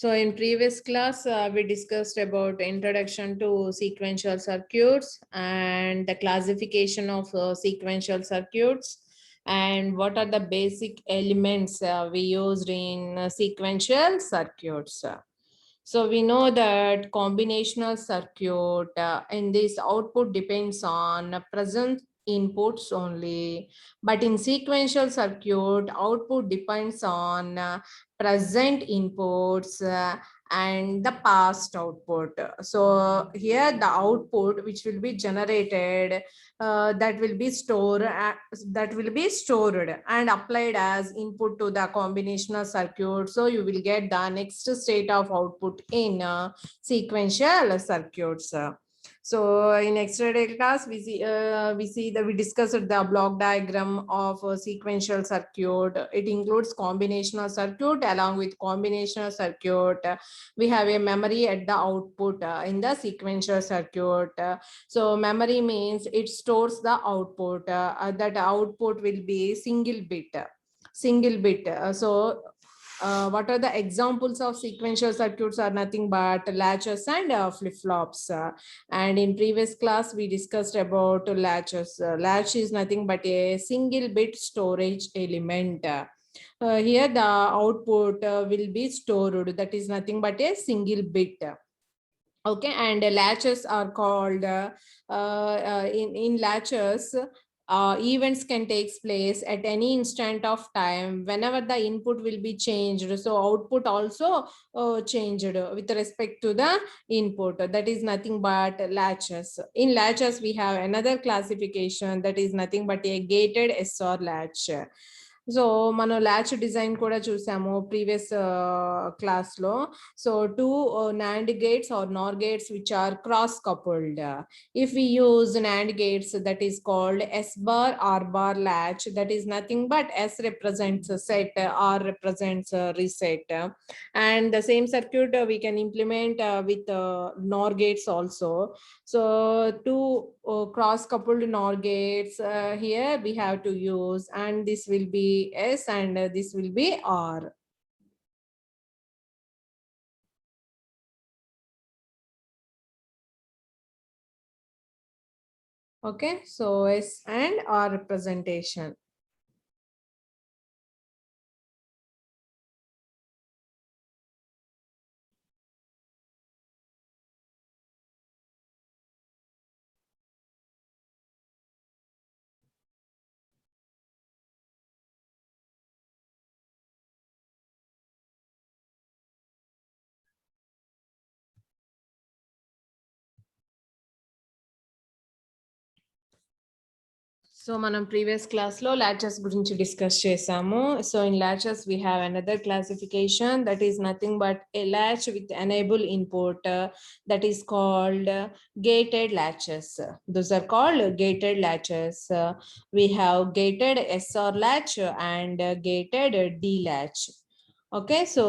So in previous class, we discussed about introduction to sequential circuits and the classification of sequential circuits and what are the basic elements we used in sequential circuits. So we know that combinational circuit in this output depends on present inputs only, but in sequential circuit output depends on present inputs and the past output. So here the output which will be generated that will be stored and applied as input to the combinational circuit. So you will get the next state of output in sequential circuits. So in yesterday class, we discussed the block diagram of a sequential circuit. It includes combinational circuit. Along with combinational circuit, we have a memory at the output in the sequential circuit. So memory means it stores the output. That output will be single bit. What are the examples of sequential circuits are nothing but latches and flip-flops. And in previous class, we discussed about latches. Latch is nothing but a single bit storage element. Here the output will be stored. That is nothing but a single bit. Okay, and latches are called in latches. Events can take place at any instant of time whenever the input will be changed. So output also changed with respect to the input. That is nothing but latches. In latches, we have another classification that is nothing but a gated SR latch. So మనం latch design కూడా చూసాము previous class లో. So two NAND gates or NOR gates which are cross coupled. If we use NAND gates, that is called S bar R bar latch. That is nothing but S represents a set, R represents a reset, and the same circuit we can implement with NOR gates also. So two cross coupled NOR gates here we have to use, and this will be S and this will be R. Okay, so S and R representation. So మనం previous class లో latches గురించి discuss చేసాము. So in latches we have another classification that is nothing but a latch with enable input that is called gated latches. Those are called gated latches. We have gated SR latch and gated D latch. Okay, so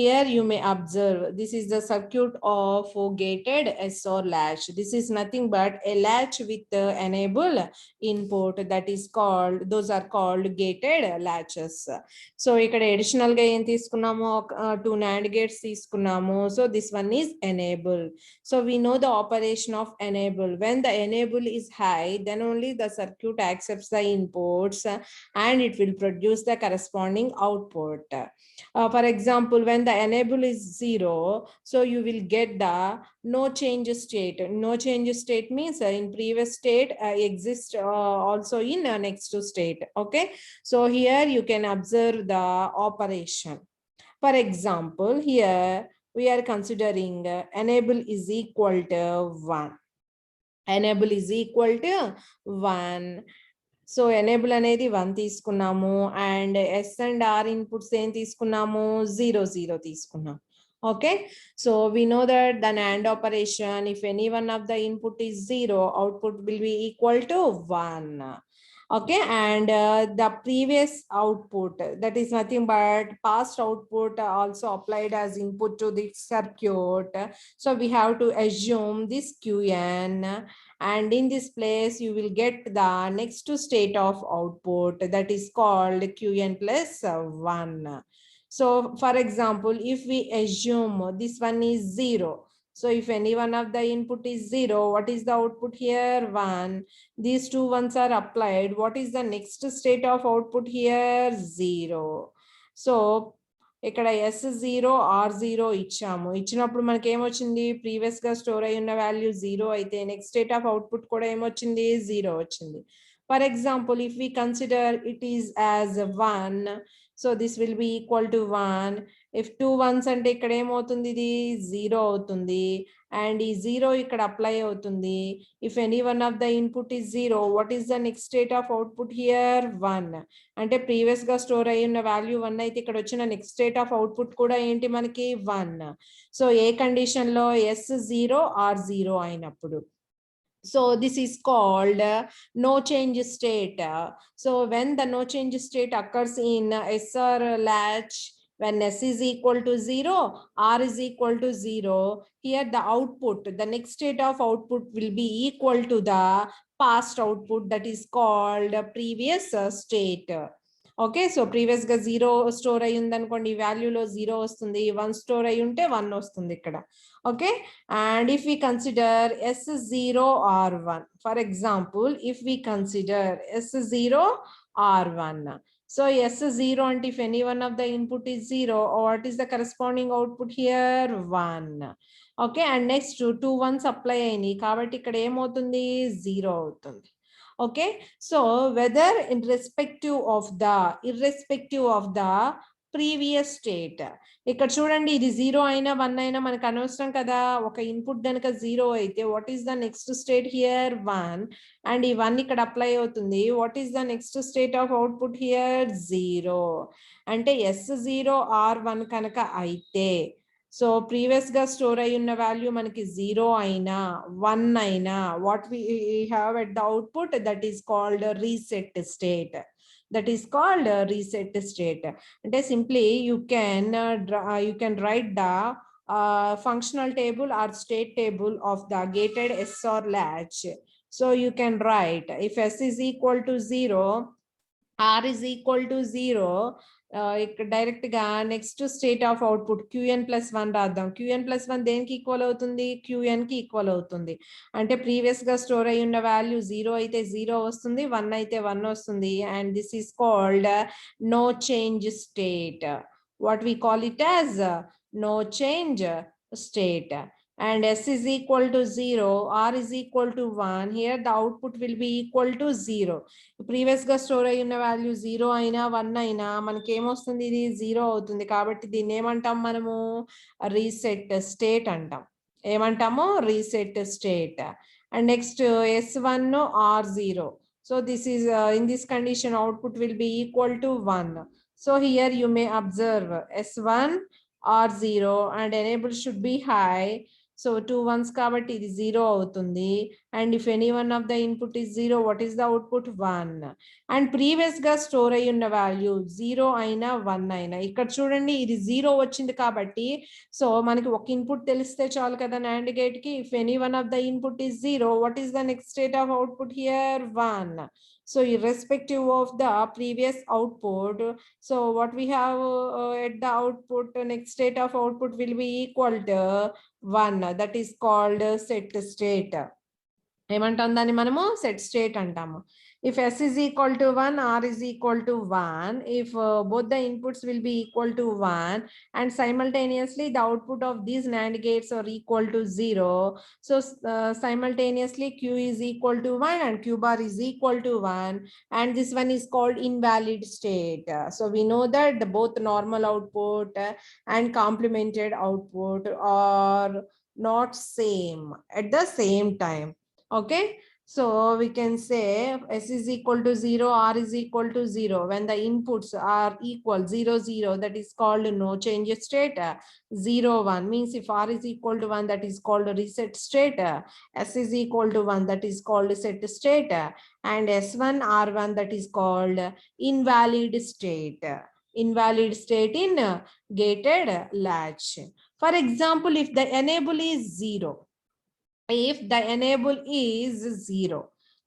here you may observe this is the circuit of gated SR latch. This is nothing but a latch with enable input that is called, those are called gated latches. So ఇక్కడ additional గా ఏం తీసుకున్నాము, two NAND gates తీసుకున్నాము. So this one is enable. So we know the operation of enable. When the enable is high, then only the circuit accepts the inputs and it will produce the corresponding output. For example, when the enable is 0, so you will get the no change state. No change state means in previous state exists also in next state. Okay, so here you can observe the operation. For example, here we are considering enable is equal to 1. Enable is equal to 1. So enable అనేది 1 తీసుకున్నాము and S and R inputs ఏం తీసుకున్నాము, 0 0 తీసుకున్నాం. Okay, so we know that the NAND operation, if any one of the input is 0, output will be equal to 1. Okay, and the previous output, that is nothing but past output also applied as input to the circuit. So we have to assume this Qn, and in this place you will get the next state of output that is called Qn plus 1. So for example, if we assume this one is 0, so if any one of the input is 0, what is the output here? 1. These two ones are applied. What is the next state of output here? 0. So ఇక్కడ S0 R0 ఇచ్చాము. ఇచ్చినప్పుడు మనకి ఏమొచ్చింది? Previous గా store అయి ఉన్న value 0 అయితే next state of output కూడా ఏమొచ్చింది? 0 వచ్చింది. For example, if we consider it is as 1, so this will be equal to 1. If 2 ones అంటే ఇక్కడ ఏమవుతుంది? ఇది 0 అవుతుంది. అండ్ ఈ 0 ఇక్కడ అప్లై అవుతుంది. If any one of the input is 0, what is the next state of output here? 1. అంటే previous గా స్టోర్ అయి ఉన్న వాల్యూ 1 అయితే ఇక్కడ వచ్చిన నెక్స్ట్ స్టేట్ ఆఫ్ అవుట్పుట్ కూడా ఏంటి మనకి? 1. సో ఏ కండిషన్ లో? S0 R0 అయినప్పుడు. So this is called no change state. So when the no change state occurs in SR latch, when S is equal to 0, R is equal to 0, here the output, the next state of output will be equal to the past output, that is called previous state. Okay, so previous గా 0 store అయ్యి ఉంది అనుకోండి, ఈ వాల్యూలో 0 వస్తుంది. 1 store అయ్యి ఉంటే 1 వస్తుంది ఇక్కడ. Okay, and if we consider S0 R1, for example if we consider S0 R1, so S0 అంటే if any one of the input is 0, what is the corresponding output here? 1. Okay, and next 2 1s apply అయినాయి కాబట్టి ఇక్కడ ఏమవుతుంది? 0 అవుతుంది. Okay, so whether irrespective of the previous state, ఇక్కడ చూడండి ఇది 0 అయినా 1 అయినా మనకు అనవసరం కదా. ఒక ఇన్పుట్ కనుక 0 అయితే what is the next state here? 1. And ఈ 1 ఇక్కడ అప్లై అవుతుంది. What is the next state of output here? 0. అంటే S0 R1 కనుక అయితే, సో ప్రీవియస్ గా స్టోర్ అయి ఉన్న వాల్యూ మనకి 0 అయినా 1 అయినా, what we have at the output, that is called reset state. That is called reset state. అంటే simply you can write the functional table or state table of the gated SR latch. So you can write, if S is equal to 0, R is equal to 0, direct గా next state of output Qn+1 రాద్దాం. Qn+1 దేనికి equal అవుతుంది? Qn కి equal అవుతుంది. అంటే previous గా store అయి ఉన్న వాల్యూ 0 అయితే 0 వస్తుంది, 1 అయితే 1 వస్తుంది. And this is called no change state. What we call it as no change state. And S is equal to 0, R is equal to 1, here the output will be equal to 0. Previous గా store అయి ఉన్న value 0 అయినా 1 అయినా మనకి ఏమొస్తుంది? ఇది 0 అవుతుంది. కాబట్టి దీన్ని ఏమంటాం మనము? రీసెట్ స్టేట్ అంటాం. ఏమంటాము? Reset state. And next S1 R0. So this is in this condition output will be equal to 1. So here you may observe S1 R0 and enable should be high. So 2 1s కాబట్టి ఇది 0 అవుతుంది. And if any one of the input is 0, what is the output? 1. And previous గా store అయి ఉన్న value 0 అయినా 1 అయినా, ఇక్కడ చూడండి ఇది 0 వచ్చింది కాబట్టి, సో మనకి ఒక ఇన్పుట్ తెలిస్తే చాలు కదా నాండ్ గేట్ కి. If any one of the input is 0, what is the next state of output here? 1. So irrespective of the previous output, so what we have at the output, next state of output will be equal to 1. That is called set state. ఏమంటాం దాన్ని మనము? Set state అంటాము. If S is equal to 1, R is equal to 1, if both the inputs will be equal to 1 and simultaneously the output of these NAND gates are equal to 0, so simultaneously Q is equal to 1 and Q bar is equal to 1, and this one is called invalid state. So we know that both normal output and complemented output are not same at the same time. Okay, so we can say S is equal to 0, R is equal to 0. When the inputs are equal 0 0, that is called no change state. 0 1 means if R is equal to 1, that is called reset state. S is equal to 1, that is called set state. And S1 R1, that is called invalid state. Invalid state in gated latch. For example, if the enable is 0, if the enable is 0,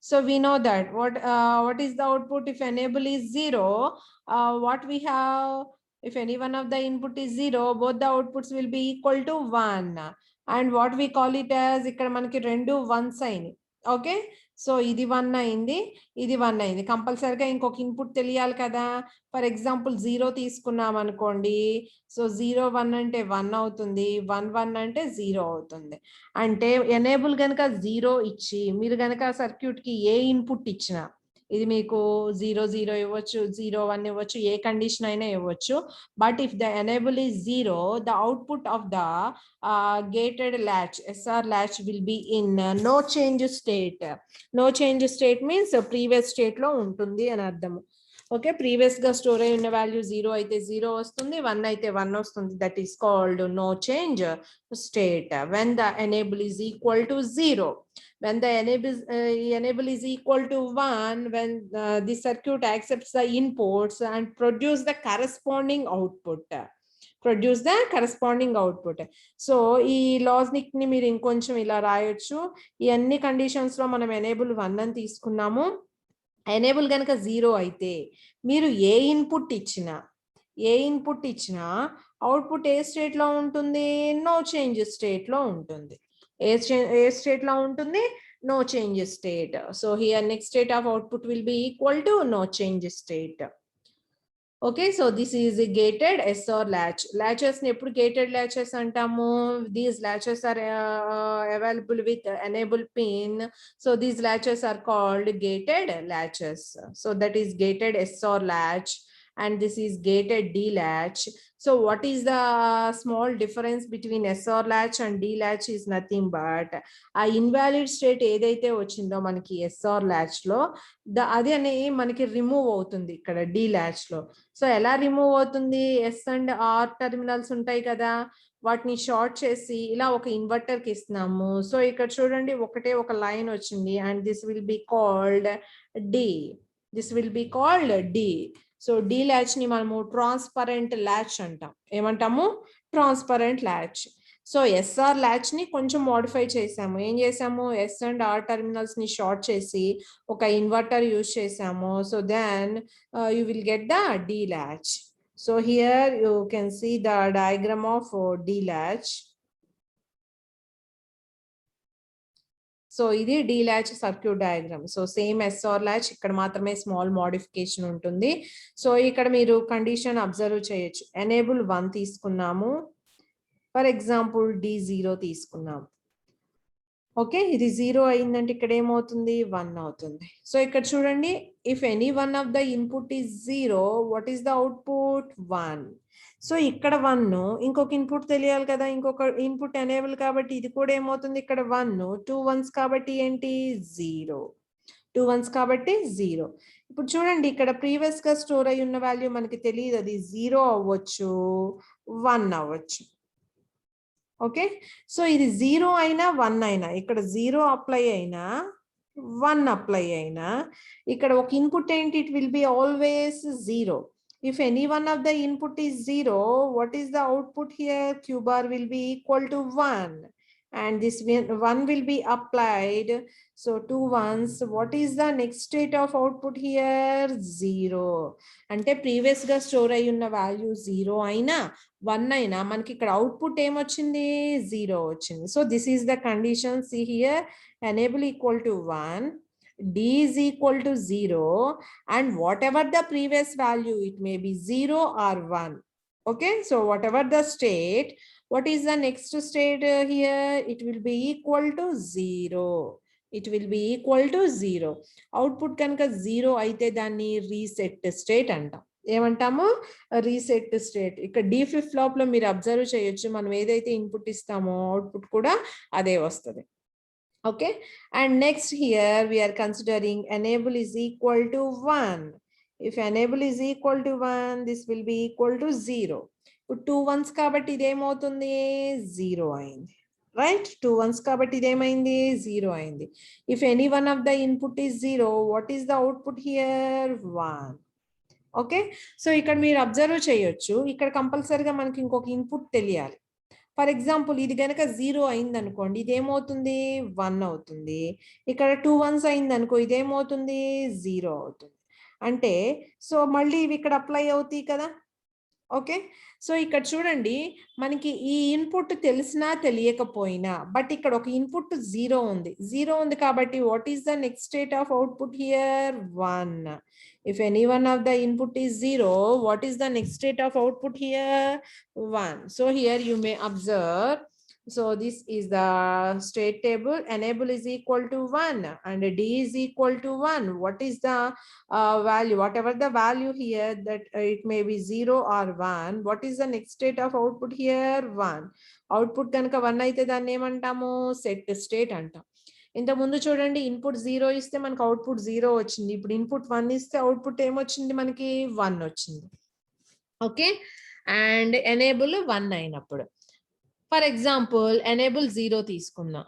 so we know that what is the output if enable is 0? What we have? If any one of the input is 0, both the outputs will be equal to 1. And what we call it as, ఇక్కడ మనకి రెండు 1s అయినాయి. Okay, so ఇది 1 అయింది, ఇది 1 అయింది. కంపల్సరిగా ఇంకొక ఇన్పుట్ తెలియాలి కదా. ఫర్ ఎగ్జాంపుల్ 0 తీసుకున్నాం అనుకోండి, సో 0 1 అంటే 1 అవుతుంది, 1 1 అంటే 0 అవుతుంది. అంటే ఎనేబుల్ కనుక 0 ఇచ్చి మీరు కనుక సర్క్యూట్ కి ఏ ఇన్పుట్ ఇచ్చినా, ఇది మీకు 0 0 ఇవ్వచ్చు, 0 1 ఇవ్వచ్చు, ఏ కండిషన్ అయినా ఇవ్వచ్చు. But if the enable is 0, the output of the gated latch, SR latch, will be in no change state. No change state means previous state లో ఉంటుంది అని అర్థము. ఓకే, ప్రీవియస్ గా స్టోర్ అయి ఉన్న వాల్యూ 0 అయితే 0 వస్తుంది, 1 అయితే 1 వస్తుంది. That is called no change state when the enable is equal to 0. When the enable is equal to 1, when the circuit accepts the inputs and produce the corresponding output. Produce the corresponding output. So ఈ logic ని మీరు ఇంకొంచెం ఇలా రాయొచ్చు. ఈ అన్ని conditions లో మనం ఎనేబుల్ 1 అని తీసుకున్నాము. ఎనేబుల్ కనుక 0 అయితే మీరు ఏ ఇన్పుట్ ఇచ్చినా అవుట్పుట్ ఏ స్టేట్ లో ఉంటుంది, నో చేంజ్ స్టేట్ లో ఉంటుంది. ఏ స్టేట్ లో ఉంటుంది, no change state. So here next state of output will be equal to no change state. Okay, so this is a gated SR latch. Latches ni eppudu gated latches antamu. These latches are available with enable pin. So these latches are called gated latches. So that is gated SR latch, and this is gated D latch. So what is the small difference between SR latch and D latch is nothing but a invalid state ఏదైతే వచ్చిందో మనకి SR latch లో అదే మనకి remove అవుతుంది ఇక్కడ D latch లో. So ఎలా రిమూవ్ అవుతుంది, ఎస్ అండ్ ఆర్ టెర్మినల్స్ ఉంటాయి కదా, వాటిని షార్ట్ చేసి ఇలా ఒక ఇన్వర్టర్ కి ఇస్తున్నాము. సో ఇక్కడ చూడండి ఒకటే ఒక లైన్ వచ్చింది, and this will be called D. So D latch ని మనము ట్రాన్స్పరెంట్ ల్యాచ్ అంటాం. ఏమంటాము, transparent latch. So SR latch ని కొంచెం మోడిఫై చేసాము. ఏం చేసాము, ఎస్ అండ్ ఆర్ టెర్మినల్స్ ని షార్ట్ చేసి ఒక ఇన్వర్టర్ యూజ్ చేసాము. So then you will get the D latch. So here you can see the diagram of D latch. So ఇది D latch circuit diagram. So same SR latch, ఇక్కడ మాత్రమే small modification ఉంటుంది. So ఇక్కడ మీరు condition observe చేయొచ్చు. Enable 1 తీసుకున్నాము, for example D0 తీసుకున్నాము. Okay, ఇది 0 అయిందంటే ఇక్కడ ఏమవుతుంది, 1 అవుతుంది. సో ఇక్కడ చూడండి, if any one of the input is 0, what is the output, 1. So ఇక్కడ 1, ఇంకొక ఇన్పుట్ తెలియాలి కదా, ఇంకొక ఇన్పుట్ ఎనేబుల్ కాబట్టి ఇది కూడా ఏమవుతుంది, ఇక్కడ 1, 2 1s కాబట్టి ఏంటి, 0. 2 1s కాబట్టి 0. ఇప్పుడు చూడండి, ఇక్కడ ప్రీవియస్ గా స్టోర్ అయి ఉన్న వాల్యూ మనకి తెలియదు, అది 0 అవ్వచ్చు, 1 అవ్వచ్చు. ఓకే, సో ఇది 0 అయినా 1 అయినా, ఇక్కడ 0 అప్లై అయినా 1 అప్లై అయినా, ఇక్కడ ఒక ఇన్పుట్ ఏంటి, it will be always 0. If any one of the input is 0, what is the output here, Q bar will be equal to 1, and this 1 will be applied. So 2 1s, what is the next state of output here, 0. అంటే previous గా store అయి ఉన్న value 0 అయినా 1 అయినా మనకి ఇక్కడ output ఏమొచ్చింది, 0 వచ్చింది. So this is the condition. See here, enable equal to 1, D is equal to 0, and whatever the previous value, it may be 0 or 1. Okay, so whatever the state, what is the next state here, it will be equal to 0. It will be equal to 0. Output కనుక 0 అయితే దాన్ని reset state అంటాం. ఏమంటాము, reset state. ఇక్కడ D flip flop లో మీరు observe చేయొచ్చు, మనం ఏదైతే ఇన్పుట్ ఇస్తామో అవుట్పుట్ కూడా అదే వస్తుంది. Okay, and next here we are considering enable is equal to 1. If enable is equal to 1, this will be equal to 0. 2 1s కాబట్టి ఇదేమవుతుంది, 0 అయింది, రైట్. 2 1s కాబట్టి ఇదేమైంది, 0 అయింది. If any one of the input is 0, what is the output here, 1. Okay, so ఇక్కడ మీరు observe చేయొచ్చు, ఇక్కడ కంపల్సరీగా మనకి ఇంకొక ఇన్పుట్ తెలియాలి. ఫర్ ఎగ్జాంపుల్ ఇది కనుక 0 అయింది అనుకోండి, ఇదేమవుతుంది, 1 అవుతుంది. ఇక్కడ 2 1s అయింది అనుకో, ఇదేమవుతుంది, 0 అవుతుంది. అంటే సో మళ్ళీ ఇవి ఇక్కడ అప్లై అవుతాయి కదా. ఓకే. సో ఇక్కడ చూడండి మనకి ఈ ఇన్పుట్ తెలిసినా తెలియకపోయినా బట్ ఇక్కడ ఒక ఇన్పుట్ 0 ఉంది. 0 ఉంది కాబట్టి what is the next state of output here 1. If any one of the input is 0, what is the next state of output here? 1. So here you may observe. So this is the state table. Enable is equal to 1 and D is equal to 1. What is the value? Whatever the value here, that it may be 0 or 1. What is the next state of output here? 1. Output కనుక 1 అయితే దాన్ని ఏమంటాము? Set state అంటాం. ఇంత ముందు చూడండి input 0 ఇస్తే మనకి అవుట్పుట్ 0 వచ్చింది. ఇప్పుడు ఇన్పుట్ 1 ఇస్తే అవుట్పుట్ ఏమొచ్చింది మనకి? 1 వచ్చింది. ఓకే. అండ్ ఎనేబుల్ 1 అయినప్పుడు ఫర్ ఎగ్జాంపుల్ ఎనేబుల్ 0 తీసుకుందాం.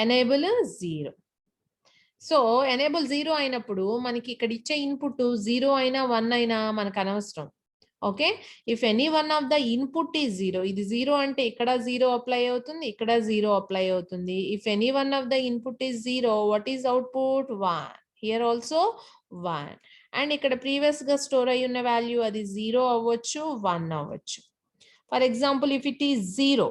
ఎనేబుల్ 0. సో ఎనేబుల్ 0 అయినప్పుడు మనకి ఇక్కడ ఇచ్చే ఇన్పుట్ 0 అయినా 1 అయినా మనకు అనవసరం. Okay. If any one of the input is 0, ఇది 0 అంటే ఇక్కడ 0 అప్లై అవుతుంది, ఇక్కడ 0 అప్లై అవుతుంది. If any one of the input is 0, what is output? 1. Here also 1. And ఇక్కడ ప్రీవియస్ గా స్టోర్ అయి ఉన్న వాల్యూ అది 0 అవ్వచ్చు, 1 అవ్వచ్చు. For example if it is 0,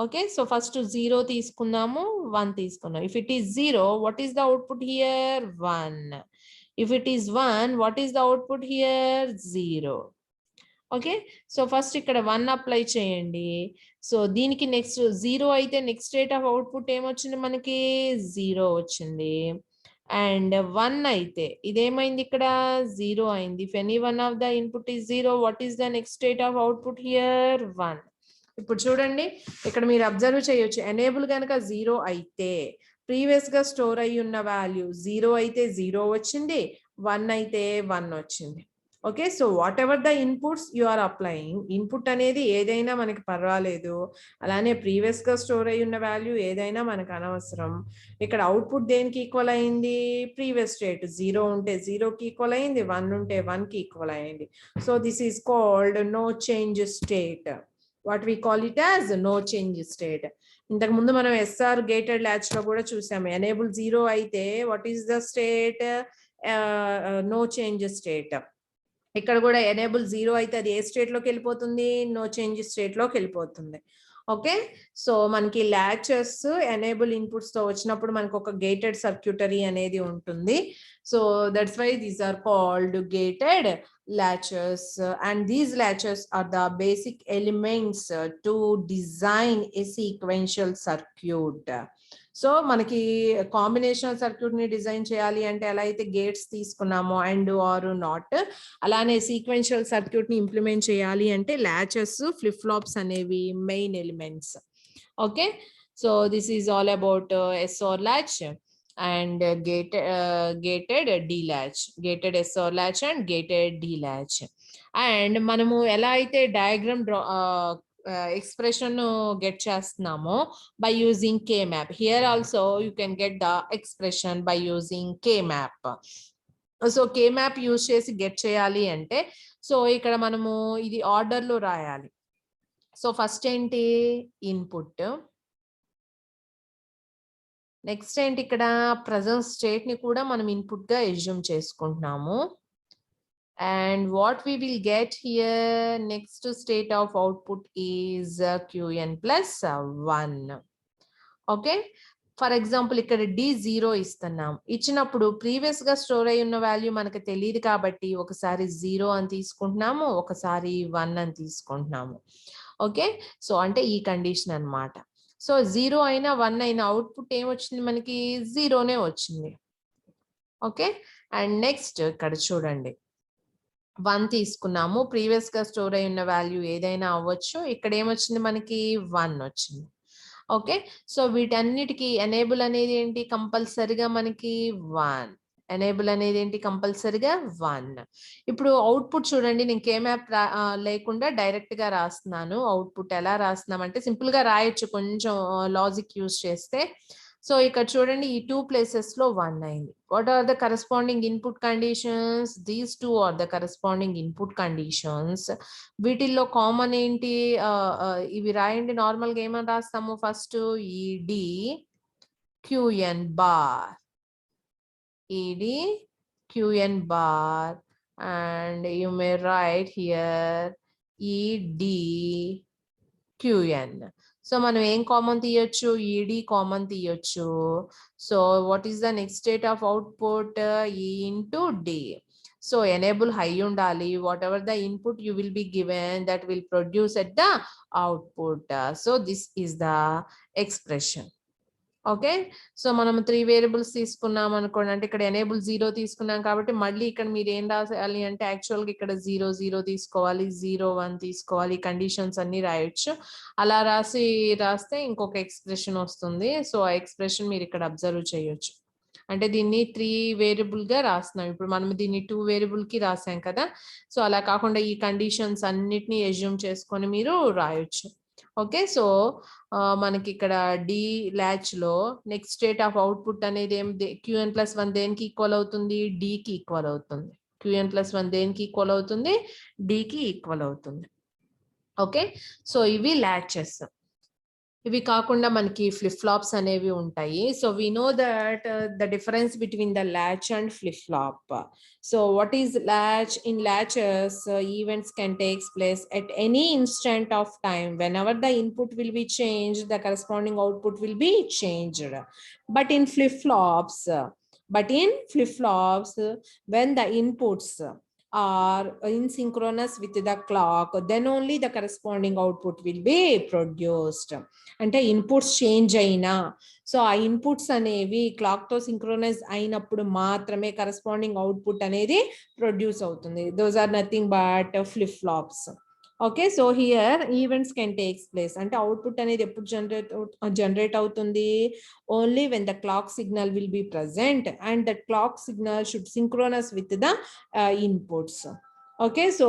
okay, so first 0 తీసుకుందాము, 1 తీసుకుందాం. If it is 0, what is the output here? 1. If it is 1, what is the output here? 0. Okay. So first ఇక్కడ 1 అప్లై చేయండి. సో దీనికి నెక్స్ట్ 0 అయితే next state of output ఏమొచ్చింది మనకి? 0 వచ్చింది. And 1 అయితే ఇదేమైంది? ఇక్కడ 0 అయింది. If any one of the input is 0, what is the next state of output here? 1. ఇప్పుడు చూడండి ఇక్కడ మీరు అబ్జర్వ్ చేయొచ్చు. ఎనేబుల్ కనుక 0 అయితే ప్రీవియస్ గా స్టోర్ అయి ఉన్న వాల్యూ 0 అయితే 0 వచ్చింది, 1 అయితే 1 వచ్చింది. Okay. So whatever the inputs you are applying, input అనేది ఏదైనా మనకి పర్వాలేదు, అలానే ప్రీవియస్ గా స్టోర్ అయి ఉన్న వాల్యూ ఏదైనా మనకు అనవసరం. ఇక్కడ అవుట్పుట్ దేనికి ఈక్వల్ అయింది? Previous state. 0 ఉంటే 0 కి ఈక్వల్ అయింది, 1 ఉంటే 1 కి ఈక్వల్ అయింది. So this is called no change state. What we call it as no change state. ఇంతకు ముందు మనం ఎస్ఆర్ గేటెడ్ ల్యాచ్ లో కూడా చూసాము. ఎనేబుల్ 0 అయితే what is the state? No change state. ఇక్కడ కూడా ఎనేబుల్ 0 అయితే అది ఏ స్టేట్ లోకి వెళ్ళిపోతుంది? నో చేంజ్ స్టేట్ లోకి వెళ్ళిపోతుంది. ఓకే. సో మనకి ల్యాచెస్ ఎనేబుల్ ఇన్పుట్స్ తో వచ్చినప్పుడు మనకు ఒక గేటెడ్ సర్క్యూటరీ అనేది ఉంటుంది. So that's why these are called gated latches, and these latches are the basic elements to design a sequential circuit. So మనకి కాంబినేషనల్ సర్క్యూట్ ని డిజైన్ చేయాలి అంటే ఎలా అయితే గేట్స్ తీసుకున్నామో అండ్ ఆర్ నాట్, అలానే సీక్వెన్షియల్ సర్క్యూట్ ని ఇంప్లిమెంట్ చేయాలి అంటే లాచెస్, ఫ్లిప్ ఫ్లాప్స్ అనేవి main elements. Okay. So this is all about SOR latch and gated D latch, gated SOR latch and gated D latch. And మనము ఎలా అయితే diagram expression get చేస్తున్నామో by using K-map. Here also you can get the expression by using K-map. So K-map use చేసి get చేయాలి అంటే so ఇక్కడ మనము ఇది ఆర్డర్ లో రాయాలి. సో ఫస్ట్ ఏంటి? ఇన్పుట్. నెక్స్ట్ ఏంటి? ఇక్కడ ప్రెజెంట్ స్టేట్ ని కూడా మనం ఇన్పుట్ గా అస్యూమ్ చేసుకుంటున్నాము. And what we will get here, next state of output is Qn plus 1. Okay. For example ఇక్కడ D0 ఇస్తున్నాం. ఇచ్చినప్పుడు ప్రీవియస్ గా స్టోర్ అయి ఉన్న వాల్యూ మనకు తెలియదు కాబట్టి ఒకసారి 0 అని తీసుకుంటున్నాము, ఒకసారి 1 అని తీసుకుంటున్నాము. ఓకే. సో అంటే ఈ కండిషన్ అన్నమాట. సో 0 అయినా 1 అయినా అవుట్పుట్ ఏమొచ్చింది మనకి? 0నే వచ్చింది. ఓకే. అండ్ నెక్స్ట్ ఇక్కడ చూడండి 1 తీసుకున్నాము, ప్రీవియస్ గా స్టోర్ అయి ఉన్న వాల్యూ ఏదైనా అవ్వచ్చు. ఇక్కడ ఏమొచ్చింది మనకి? 1 వచ్చింది. ఓకే. సో వీటన్నిటికీ ఎనేబుల్ అనేది ఏంటి? కంపల్సరిగా మనకి 1. ఎనేబుల్ అనేది ఏంటి? కంపల్సరిగా 1. ఇప్పుడు అవుట్పుట్ చూడండి, నేను K-map లేకుండా డైరెక్ట్ గా రాస్తున్నాను. అవుట్పుట్ ఎలా రాస్తున్నామంటే సింపుల్ గా రాయొచ్చు కొంచెం లాజిక్ యూజ్ చేస్తే. సో ఇక్కడ చూడండి ఈ 2 ప్లేసెస్ లో 1 అయింది. What are the corresponding input conditions? These 2 are the corresponding input conditions. వీటిల్లో కామన్ ఏంటి? ఇవి రాయండి. నార్మల్ గా ఏమని రాస్తాము? ఫస్ట్ ED QN బార్, ED qn bar, and you may write here ed qn. So మనం ఏం కామన్ తీయొచ్చు, ed కామన్ తీయొచ్చు. So what is the next state of output, e into d. So enable high ఉండాలి, whatever the input you will be given that will produce at the output. So this is the expression. Okay, so మనం 3 variables తీసుకున్నాం అనుకోండి, అంటే ఇక్కడ enable 0 తీసుకున్నాం కాబట్టి మళ్ళీ ఇక్కడ మీరు ఏం రాయాలి అంటే యాక్చువల్గా ఇక్కడ 0 0 తీసుకోవాలి, 0 1 తీసుకోవాలి, కండిషన్స్ అన్ని రాయొచ్చు. అలా రాస్తే ఇంకొక ఎక్స్ప్రెషన్ వస్తుంది. సో ఆ ఎక్స్ప్రెషన్ మీరు ఇక్కడ అబ్జర్వ్ చేయొచ్చు. అంటే దీన్ని 3 వేరియబుల్ గా రాస్తున్నాం, ఇప్పుడు మనం దీన్ని 2 వేరియబుల్ కి రాసాం కదా. సో అలా కాకుండా ఈ కండిషన్స్ అన్నిటిని అజ్యూమ్ చేసుకొని మీరు రాయొచ్చు. ఓకే, సో మనకి ఇక్కడ డి ల్యాచ్ లో నెక్స్ట్ స్టేట్ ఆఫ్ అవుట్పుట్ అనేది ఏం, qn+1 దేనికి ఈక్వల్ అవుతుంది, d కి ఈక్వల్ అవుతుంది. qn+1 దేనికి ఈక్వల్ అవుతుంది, d కి ఈక్వల్ అవుతుంది. ఓకే, సో ఇవి ల్యాచెస్. ఇవి కాకుండా మనకి ఫ్లిప్ ఫ్లాప్స్ అనేవి ఉంటాయి. So we know that the difference between the latch and flip flop. So what is latch? In latches, events can take place at any instant of time. Whenever the input will be changed, the corresponding output will be changed. But in flip flops, when the inputs are in synchronous with the clock, then only the corresponding output will be produced. అంటే inputs change అయినా, so ఆ inputs అనేవి clock తో synchronize అయినప్పుడు మాత్రమే corresponding output అనేది produce అవుతుంది. Those are nothing but flip flops. Okay, so here events can takes place, అంటే అవుట్పుట్ అనేది ఎప్పుడు జనరేట్ అవుతుంది, only when the clock signal will be present and the clock signal should synchronous with the inputs. Okay, so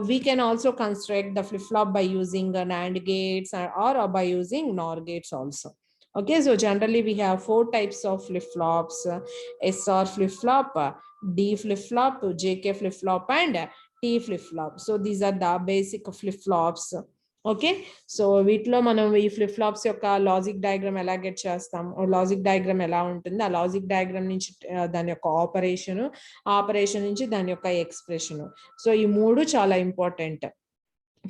we can also construct the flip-flop by using NAND gates or by using NOR gates also. Okay, so generally we have 4 types of flip-flops: SR flip-flop, D flip-flop, JK flip-flop, and T flip-flop. So these are the basic flip-flops. Okay, so వీటిలో మనం ఈ flip flops యొక్క logic diagram ఎలా get చేస్తాం, logic diagram ఎలా ఉంటుంది, ఆ logic diagram నుంచి దాని యొక్క ఆపరేషన్ నుంచి దాని యొక్క ఎక్స్ప్రెషన్. సో ఈ 3 చాలా ఇంపార్టెంట్.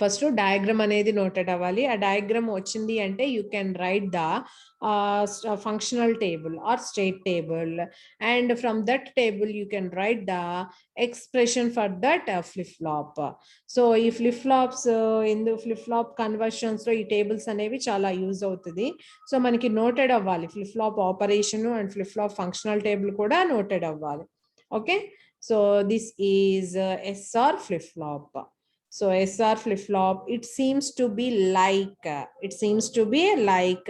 ఫస్ట్ డయాగ్రామ్ అనేది నోటెడ్ అవ్వాలి. ఆ డయాగ్రామ్ వచ్చింది అంటే you can write the functional table or state table, and from that table you can write the expression for that flip-flop. So ఈ flip flops in the flip-flop conversions లో ఈ tables అనేవి చాలా use అవుతుంది. So మనకి noted అవ్వాలి, flip-flop operation and flip-flop functional table కూడా noted అవ్వాలి. Okay, so this is SR flip-flop. So SR flip-flop, it seems to be like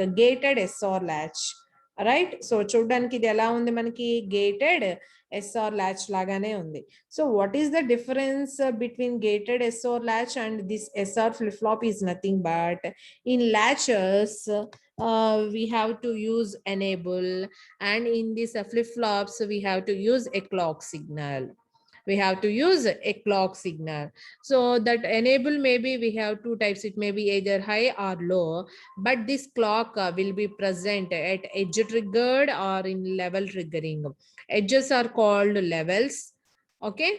a gated SR latch, right? So చూడడానికి ఇది ఎలా ఉంది, మనకి gated SR latch లాగానే ఉంది. So what is the difference between gated SR latch and this SR flip-flop is nothing but in latches we have to use enable, and in this flip-flops we have to use a clock signal. So that enable, maybe we have 2 types. It may be either high or low, but this clock will be present at edge triggered or in level triggering. Edges are called levels. Okay,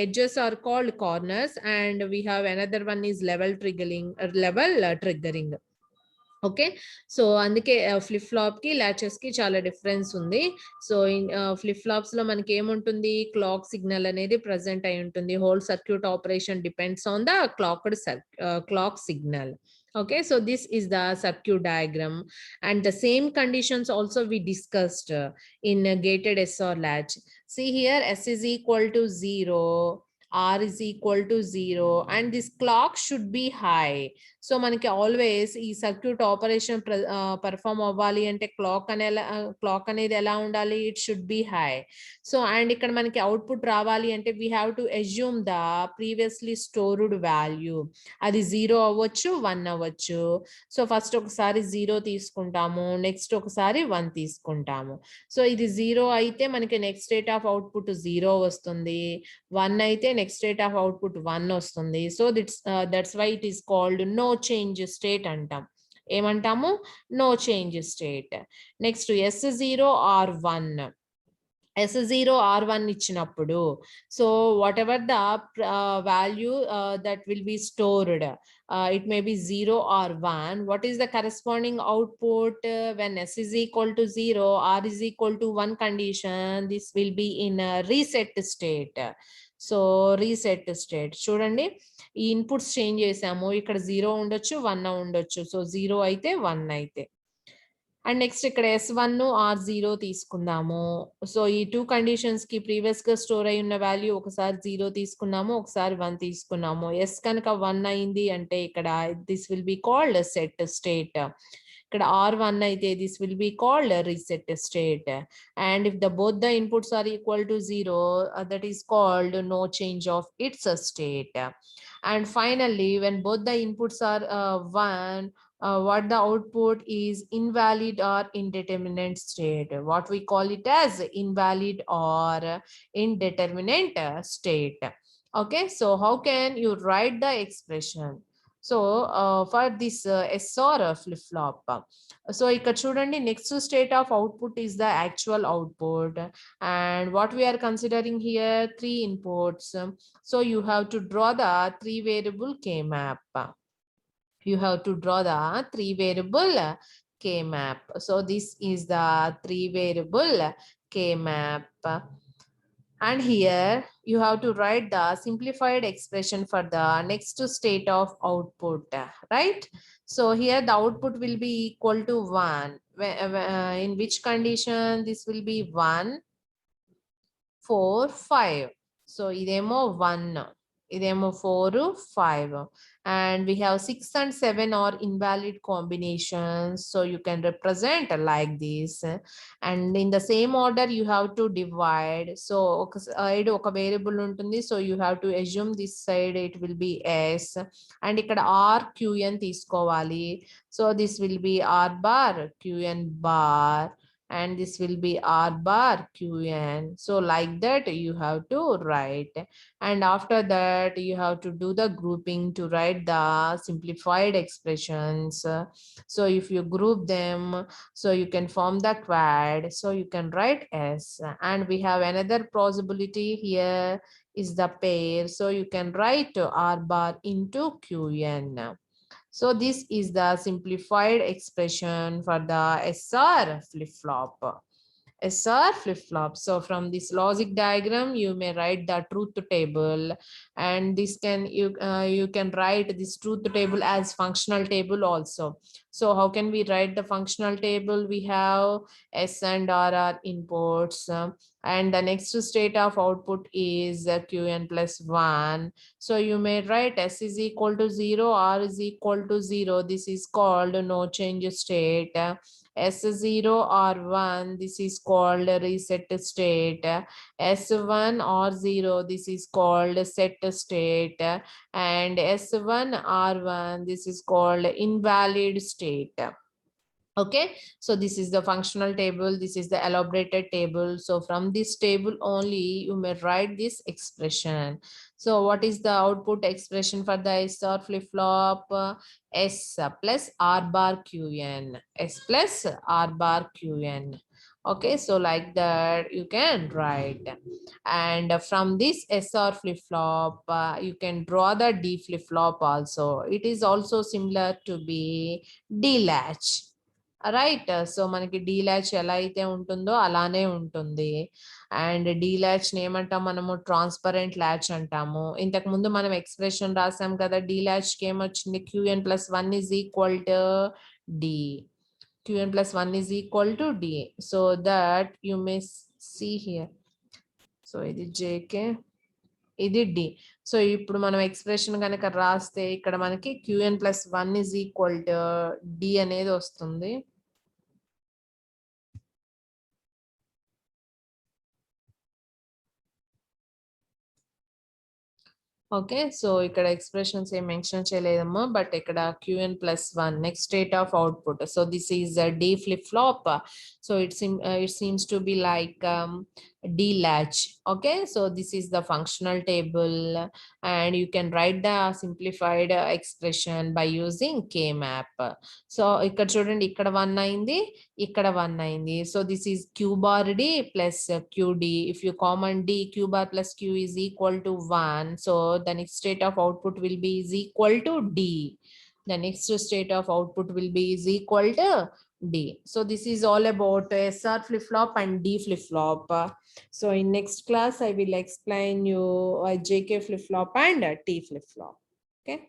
edges are called corners, and we have another one is level triggering. Okay, so అందుకే flip flop కి latches కి చాలా difference ఉంది. So flip flops లో మనకి ఏముంటుంది, clock signal అనేది present అయి ఉంటుంది. Whole circuit operation depends on the clock signal. Okay, so this is the circuit diagram, and the same conditions also we discussed in gated SR latch. See here, S is equal to 0, R is equal to 0, and this clock should be high. So మనకి always ఈ circuit operation perform అవ్వాలి అంటే clock అనేది ఎలా ఉండాలి, it should be high. So and ఇక్కడ మనకి output రావాలి అంటే we have to assume the previously stored value. అది 0 అవ్వచ్చు, 1 అవ్వచ్చు. సో ఫస్ట్ ఒకసారి 0 తీసుకుంటాము, నెక్స్ట్ ఒకసారి 1 తీసుకుంటాము. సో ఇది 0 అయితే మనకి నెక్స్ట్ స్టేట్ ఆఫ్ అవుట్పుట్ 0 వస్తుంది, 1 అయితే నెక్స్ట్ స్టేట్ ఆఫ్ అవుట్పుట్ 1 వస్తుంది. So that's why it is called no change state అంటాం. ఏమంటాము, no change state. Next S0 or 1. S0 R1 ఇచ్చినప్పుడు, so whatever the value that will be stored, it may be 0 or 1. What is the corresponding output when S is equal to 0, R is equal to 1 condition? This will be in a reset state. So reset state చూడండి, ఈ inputs change చేసాము, ఇక్కడ 0 ఉండొచ్చు 1 ఉండొచ్చు. So 0 అయితే 1 అయితే. And next ఇక్కడ S1 R0 తీసుకుందాము. సో ఈ 2 కండిషన్స్ కి ప్రీవియస్ గా స్టోర్ అయి ఉన్న వాల్యూ ఒకసారి 0 తీసుకున్నాము, ఒకసారి 1 తీసుకున్నాము. S కనుక 1 అయింది అంటే ఇక్కడ this will be called set state. ఇక్కడ R1 అయితే this will be called reset state. And if both the inputs are equal to 0, that is called no change of its state. And finally, when both the inputs are 1, what the output is invalid or indeterminate state. What we call it as invalid or indeterminate state. Okay, so how can you write the expression? So for this SR flip-flop, so ఇక్కడ చూడండి, next state of output is the actual output, and what we are considering here 3 inputs. So you have to draw the 3 variable K map. You have to draw the 3 variable K map. So this is the 3 variable K map. And here you have to write the simplified expression for the next state of output, right? So here the output will be equal to 1. In which condition this will be 1, 4, 5. So idemo 1. Idemo 4, 5. And we have 6 and 7 are invalid combinations. So you can represent like this. And in the same order, you have to divide. So oka side oka variable untundi. So you have to assume this side it will be S. And ikkada R Qn teeskovali. So this will be R bar Qn bar. And this will be R bar Qn. So like that you have to write. And after that you have to do the grouping to write the simplified expressions. So if you group them, so you can form the quad. So you can write S. And we have another possibility here is the pair. So you can write R bar into Qn. So this is the simplified expression for the SR flip-flop. SR flip-flop. So from this logic diagram, you may write the truth table, and this can you can write this truth table as functional table also. So how can we write the functional table? We have S and R are inputs, and the next state of output is Qn plus 1. So you may write S is equal to 0, R is equal to 0. This is called no change state. S0 or 1, this is called reset state. S1 or 0, this is called set state. And S1 R1, this is called invalid state. Okay, so this is the functional table, this is the elaborated table. So from this table only you may write this expression. So what is the output expression for the SR flip-flop? S plus R bar Qn. S plus R bar Qn. Okay, so like that you can write. And from this SR flip-flop, you can draw the D flip-flop also. It is also similar to be D latch. Right. So మనకి D latch ఎలా అయితే ఉంటుందో అలానే ఉంటుంది. And D latch ఏమంటాం మనము? Transparent latch అంటాము. ఇంతకు ముందు మనం ఎక్స్ప్రెషన్ రాసాం కదా, డీ ల్యాచ్ కి ఏమొచ్చింది? Qn plus 1 is equal to D. Qn plus 1 is equal to D. So that you may see here. So ఇది JK, ఇది D. సో ఇప్పుడు మనం ఎక్స్ప్రెషన్ కనుక రాస్తే ఇక్కడ మనకి Qn plus 1 is equal to D అనేది వస్తుంది. ఓకే, సో ఇక్కడ ఎక్స్ప్రెషన్స్ ఏం మెన్షన్ చేయలేదమ్మా, బట్ ఇక్కడ Qn plus 1 next state of output. So this is D flip-flop. So it seems to be like D latch. Okay, so this is the functional table, and you can write the simplified expression by using K map. So ఇక్కడ చూడండి, ఇక్కడ 1 అయింది, ఇక్కడ 1 అయింది. So this is Q bar D plus QD. If you common D, Q bar plus Q is equal to 1. So the next state of output will be is equal to D. The next state of output will be is equal to D. So this is all about SR flip-flop and D flip-flop. So in next class, I will explain you JK flip-flop and T flip-flop. Okay.